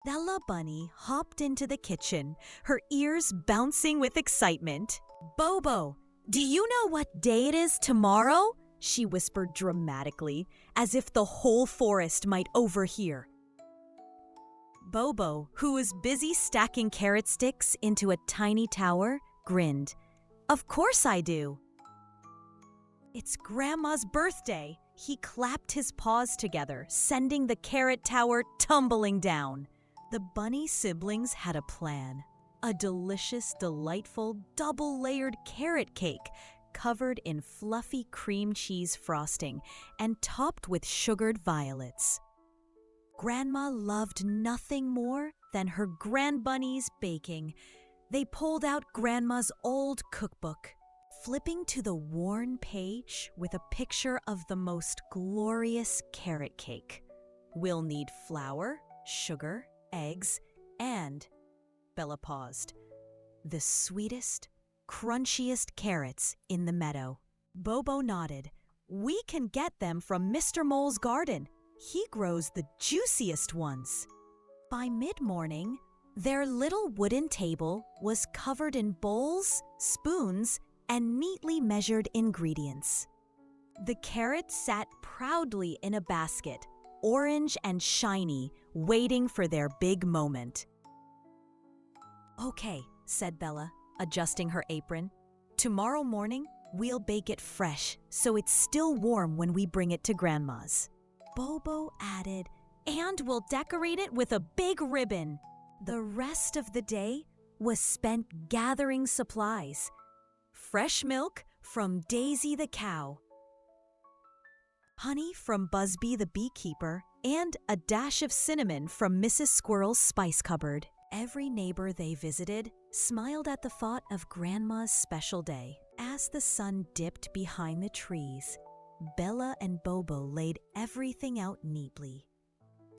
Bella Bunny hopped into the kitchen, her ears bouncing with excitement. "Bobo, do you know what day it is tomorrow?" she whispered dramatically, as if the whole forest might overhear. Bobo, who was busy stacking carrot sticks into a tiny tower, grinned. "Of course I do." "It's Grandma's birthday." He clapped his paws together, sending the carrot tower tumbling down. The bunny siblings had a plan. A delicious, delightful, double-layered carrot cake covered in fluffy cream cheese frosting and topped with sugared violets. Grandma loved nothing more than her grandbunny's baking. They pulled out Grandma's old cookbook, flipping to the worn page with a picture of the most glorious carrot cake. "We'll need flour, sugar, eggs, and," Bella paused, "the sweetest, crunchiest carrots in the meadow." Bobo nodded. "We can get them from Mr. Mole's garden. He grows the juiciest ones." By mid-morning, their little wooden table was covered in bowls, spoons, and neatly measured ingredients. The carrots sat proudly in a basket, orange and shiny, waiting for their big moment. "Okay," said Bella, adjusting her apron. "Tomorrow morning, we'll bake it fresh so it's still warm when we bring it to Grandma's." Bobo added, "And we'll decorate it with a big ribbon." The rest of the day was spent gathering supplies. Fresh milk from Daisy the cow, honey from Busby the beekeeper, and a dash of cinnamon from Mrs. Squirrel's spice cupboard. Every neighbor they visited smiled at the thought of Grandma's special day. As the sun dipped behind the trees, Bella and Bobo laid everything out neatly.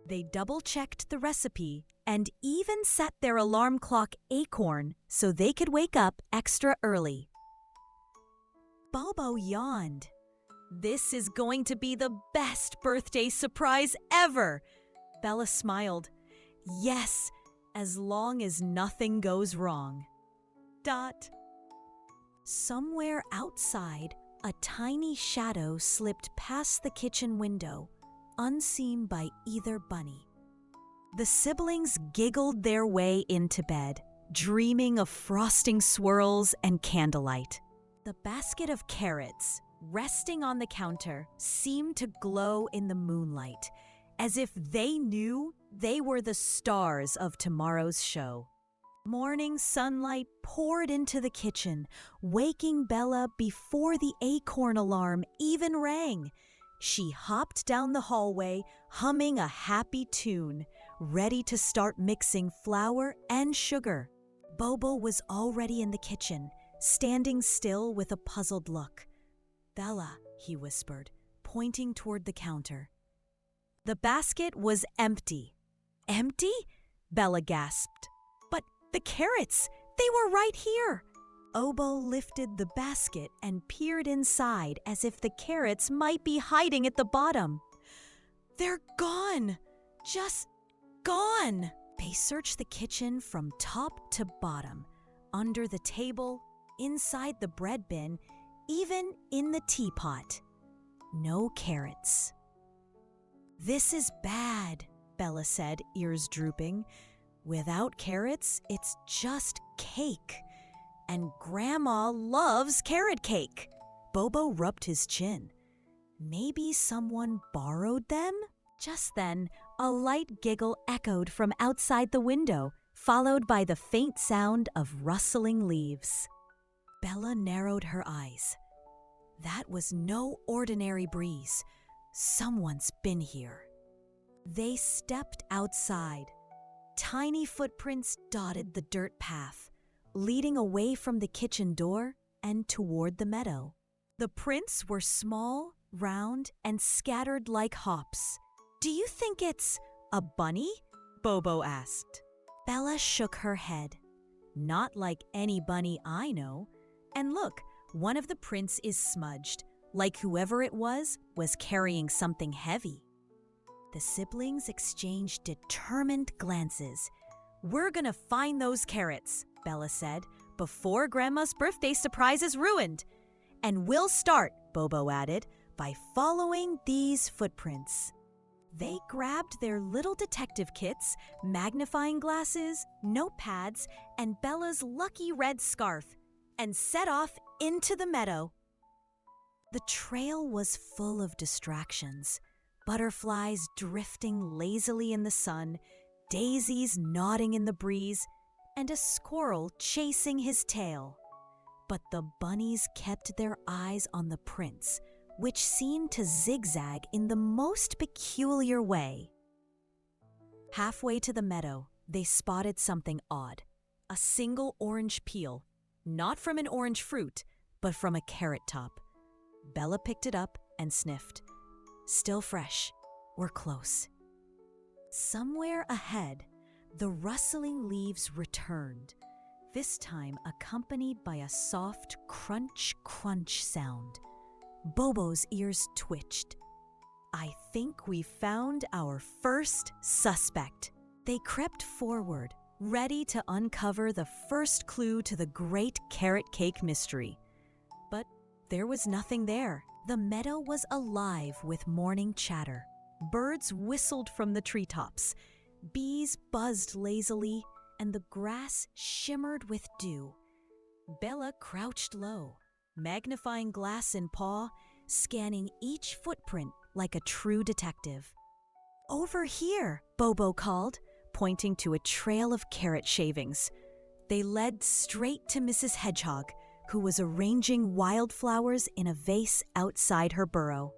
They double-checked the recipe and even set their alarm clock acorn so they could wake up extra early. Bobo yawned. "This is going to be the best birthday surprise ever." Bella smiled. "Yes, as long as nothing goes wrong." Somewhere outside, a tiny shadow slipped past the kitchen window, unseen by either bunny. The siblings giggled their way into bed, dreaming of frosting swirls and candlelight. The basket of carrots, resting on the counter, seemed to glow in the moonlight, as if they knew they were the stars of tomorrow's show. Morning sunlight poured into the kitchen, waking Bella before the acorn alarm even rang. She hopped down the hallway, humming a happy tune, ready to start mixing flour and sugar. Bobo was already in the kitchen, standing still with a puzzled look. "Bella," he whispered, pointing toward the counter. The basket was empty. "Empty?" Bella gasped. "But the carrots, they were right here." Bobo lifted the basket and peered inside as if the carrots might be hiding at the bottom. "They're gone! Just gone!" They searched the kitchen from top to bottom, under the table, inside the bread bin, even in the teapot. No carrots. "This is bad," Bella said, ears drooping. "Without carrots, it's just cake. And Grandma loves carrot cake." Bobo rubbed his chin. "Maybe someone borrowed them?" Just then, a light giggle echoed from outside the window, followed by the faint sound of rustling leaves. Bella narrowed her eyes. That was no ordinary breeze. Someone's been here. They stepped outside. Tiny footprints dotted the dirt path, leading away from the kitchen door and toward the meadow. The prints were small, round, and scattered like hops. "Do you think it's a bunny?" Bobo asked. Bella shook her head. "Not like any bunny I know. And look, one of the prints is smudged, like whoever it was carrying something heavy." The siblings exchanged determined glances. "We're gonna find those carrots," Bella said, "before Grandma's birthday surprise is ruined. And we'll start," Bobo added, "by following these footprints." They grabbed their little detective kits, magnifying glasses, notepads, and Bella's lucky red scarf, and set off into the meadow. The trail was full of distractions. Butterflies drifting lazily in the sun, daisies nodding in the breeze, and a squirrel chasing his tail. But the bunnies kept their eyes on the prints, which seemed to zigzag in the most peculiar way. Halfway to the meadow, they spotted something odd. A single orange peel, not from an orange fruit, but from a carrot top. Bella picked it up and sniffed. Still fresh. We're close. Somewhere ahead, the rustling leaves returned, this time accompanied by a soft crunch, crunch sound. Bobo's ears twitched. "I think we found our first suspect." They crept forward, ready to uncover the first clue to the great carrot cake mystery. But there was nothing there. The meadow was alive with morning chatter. Birds whistled from the treetops. Bees buzzed lazily, and the grass shimmered with dew. Bella crouched low, magnifying glass in paw, scanning each footprint like a true detective. "Over here," Bobo called, pointing to a trail of carrot shavings. They led straight to Mrs. Hedgehog, who was arranging wildflowers in a vase outside her burrow.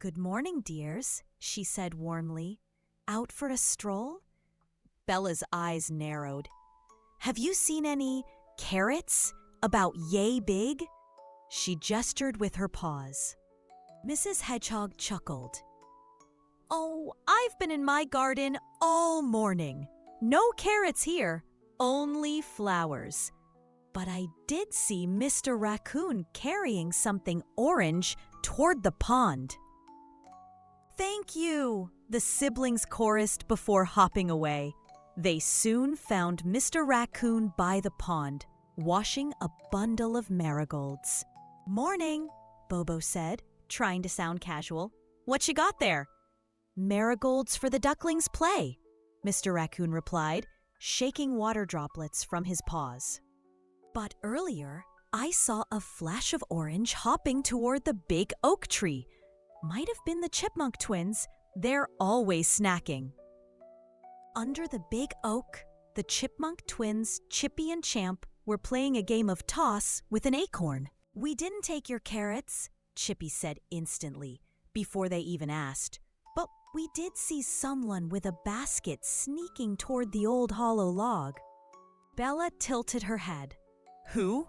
"Good morning, dears," she said warmly. "Out for a stroll?" Bella's eyes narrowed. "Have you seen any carrots about yay big?" She gestured with her paws. Mrs. Hedgehog chuckled. "Oh, I've been in my garden all morning. No carrots here, only flowers. But I did see Mr. Raccoon carrying something orange toward the pond." "Thank you," the siblings chorused before hopping away. They soon found Mr. Raccoon by the pond, washing a bundle of marigolds. "Morning," Bobo said, trying to sound casual. "What you got there?" "Marigolds for the ducklings' play," Mr. Raccoon replied, shaking water droplets from his paws. "But earlier, I saw a flash of orange hopping toward the big oak tree. Might have been the Chipmunk twins. They're always snacking." Under the big oak, the Chipmunk twins, Chippy and Champ, were playing a game of toss with an acorn. "We didn't take your carrots," Chippy said instantly, before they even asked. "But we did see someone with a basket sneaking toward the old hollow log." Bella tilted her head. "Who?"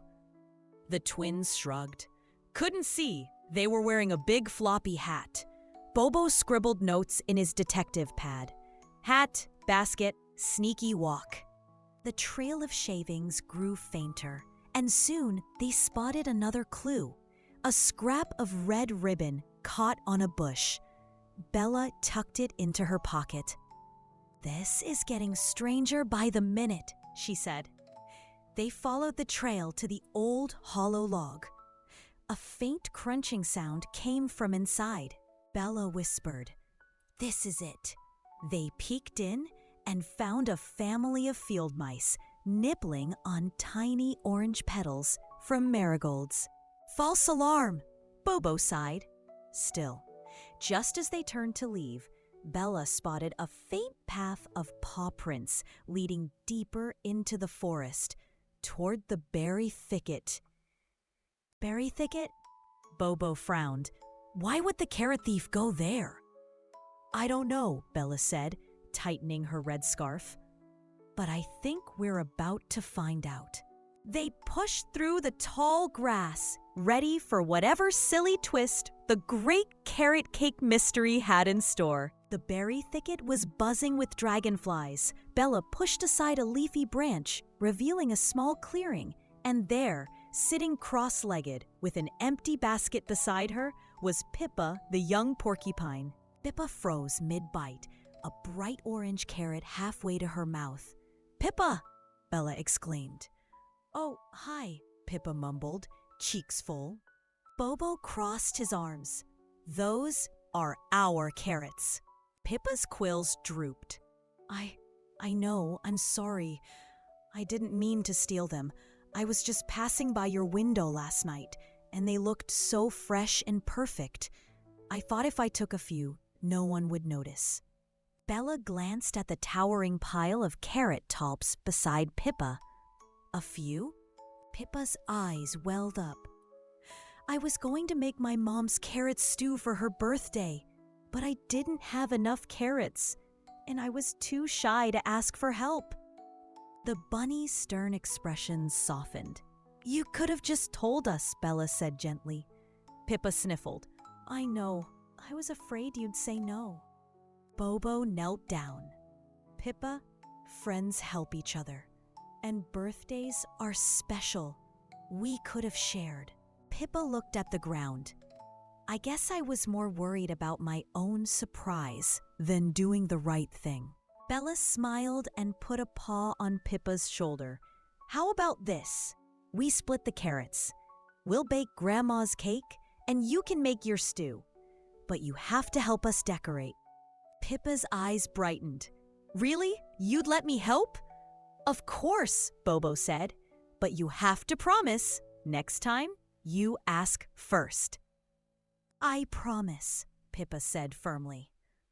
The twins shrugged. "Couldn't see. They were wearing a big floppy hat." Bobo scribbled notes in his detective pad. Hat, basket, sneaky walk. The trail of shavings grew fainter, and soon they spotted another clue. A scrap of red ribbon caught on a bush. Bella tucked it into her pocket. "This is getting stranger by the minute," she said. They followed the trail to the old hollow log. A faint crunching sound came from inside. Bella whispered, "This is it." They peeked in and found a family of field mice nibbling on tiny orange petals from marigolds. "False alarm," Bobo sighed. Still, just as they turned to leave, Bella spotted a faint path of paw prints leading deeper into the forest, toward the berry thicket. "Berry thicket?" Bobo frowned. "Why would the carrot thief go there?" "I don't know," Bella said, tightening her red scarf. "But I think we're about to find out." They pushed through the tall grass, ready for whatever silly twist the great carrot cake mystery had in store. The berry thicket was buzzing with dragonflies. Bella pushed aside a leafy branch, revealing a small clearing, and there, sitting cross-legged with an empty basket beside her, was Pippa the young porcupine. Pippa froze mid-bite, a bright orange carrot halfway to her mouth. "Pippa!" Bella exclaimed. "Oh, hi," Pippa mumbled, cheeks full. Bobo crossed his arms. "Those are our carrots." Pippa's quills drooped. I know, I'm sorry. I didn't mean to steal them. I was just passing by your window last night, and they looked so fresh and perfect. I thought if I took a few, no one would notice." Bella glanced at the towering pile of carrot tops beside Pippa. "A few?" Pippa's eyes welled up. "I was going to make my mom's carrot stew for her birthday, but I didn't have enough carrots, and I was too shy to ask for help." The bunny's stern expression softened. "You could have just told us," Bella said gently. Pippa sniffled. "I know. I was afraid you'd say no." Bobo knelt down. "Pippa, friends help each other. And birthdays are special. We could have shared." Pippa looked at the ground. "I guess I was more worried about my own surprise than doing the right thing." Bella smiled and put a paw on Pippa's shoulder. "How about this? We split the carrots. We'll bake Grandma's cake, and you can make your stew. But you have to help us decorate." Pippa's eyes brightened. "Really? You'd let me help?" "Of course," Bobo said. "But you have to promise. Next time, you ask first." "I promise," Pippa said firmly.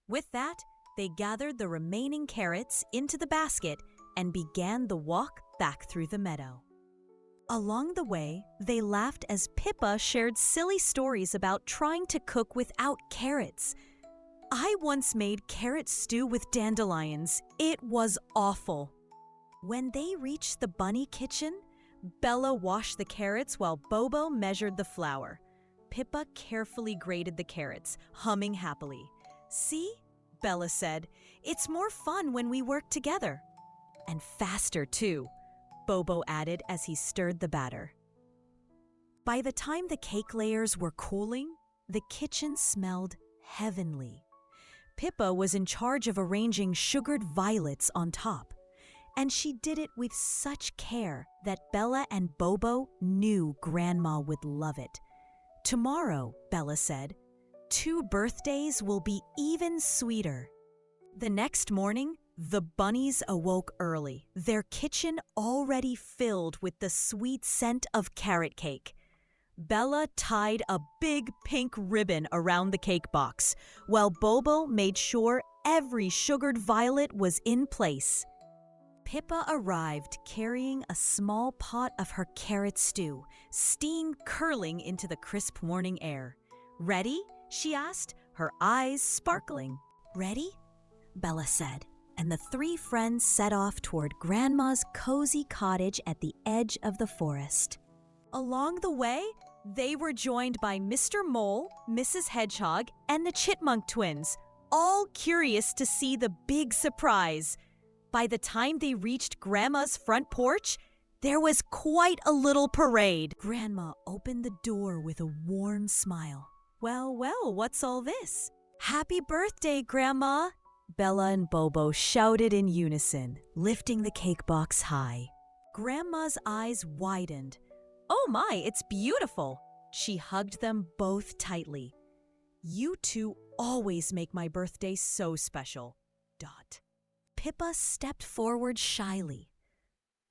With that, they gathered the remaining carrots into the basket and began the walk back through the meadow. Along the way, they laughed as Pippa shared silly stories about trying to cook without carrots. "I once made carrot stew with dandelions. It was awful." When they reached the bunny kitchen, Bella washed the carrots while Bobo measured the flour. Pippa carefully grated the carrots, humming happily. "See?" Bella said. "It's more fun when we work together." "And faster, too," Bobo added as he stirred the batter. By the time the cake layers were cooling, the kitchen smelled heavenly. Pippa was in charge of arranging sugared violets on top, and she did it with such care that Bella and Bobo knew Grandma would love it. "Tomorrow," Bella said, "2 birthdays will be even sweeter." The next morning, the bunnies awoke early, their kitchen already filled with the sweet scent of carrot cake. Bella tied a big pink ribbon around the cake box, while Bobo made sure every sugared violet was in place. Pippa arrived carrying a small pot of her carrot stew, steam curling into the crisp morning air. "Ready?" she asked, her eyes sparkling. "Ready?" Bella said, and the 3 friends set off toward Grandma's cozy cottage at the edge of the forest. Along the way, they were joined by Mr. Mole, Mrs. Hedgehog, and the Chipmunk twins, all curious to see the big surprise. By the time they reached Grandma's front porch, there was quite a little parade. Grandma opened the door with a warm smile. "Well, well, what's all this?" "Happy birthday, Grandma!" Bella and Bobo shouted in unison, lifting the cake box high. Grandma's eyes widened. "Oh my, it's beautiful!" She hugged them both tightly. "You two always make my birthday so special. Dot." Pippa stepped forward shyly.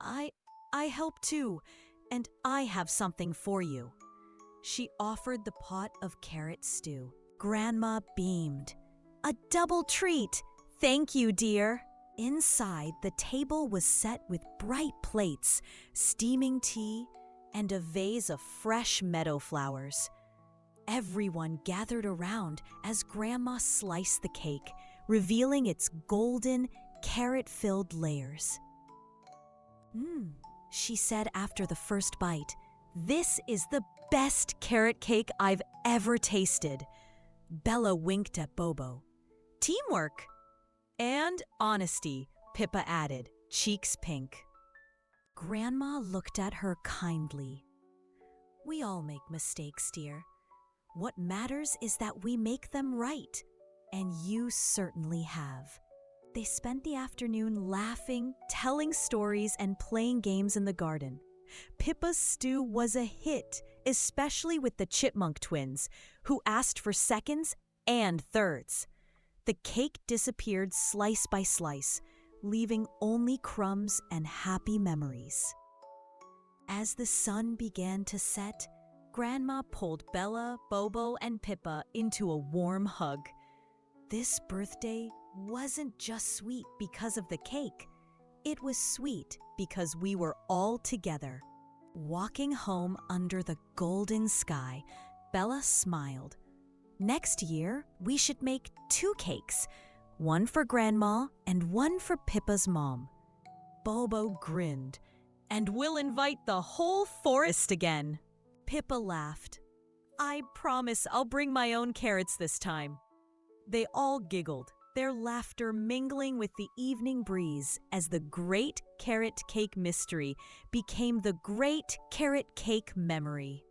I help too, and I have something for you." She offered the pot of carrot stew. Grandma beamed. "A double treat! Thank you, dear." Inside, the table was set with bright plates, steaming tea, and a vase of fresh meadow flowers. Everyone gathered around as Grandma sliced the cake, revealing its golden, carrot-filled layers. She said after the first bite. "This is the best carrot cake I've ever tasted." Bella winked at Bobo. "Teamwork!" "And honesty," Pippa added, cheeks pink. Grandma looked at her kindly. "We all make mistakes, dear. What matters is that we make them right. And you certainly have. They spent the afternoon laughing, telling stories, and playing games in the garden. Pippa's stew was a hit, especially with the Chipmunk twins, who asked for seconds and thirds. The cake disappeared slice by slice, leaving only crumbs and happy memories. As the sun began to set, Grandma pulled Bella, Bobo, and Pippa into a warm hug. This birthday wasn't just sweet because of the cake. It was sweet because we were all together. Walking home under the golden sky, Bella smiled. Next year, we should make 2 cakes, one for Grandma and one for Pippa's mom. Bobo grinned. And we'll invite the whole forest again. Pippa laughed. I promise I'll bring my own carrots this time. They all giggled, their laughter mingling with the evening breeze as the Great Carrot Cake Mystery became the Great Carrot Cake Memory.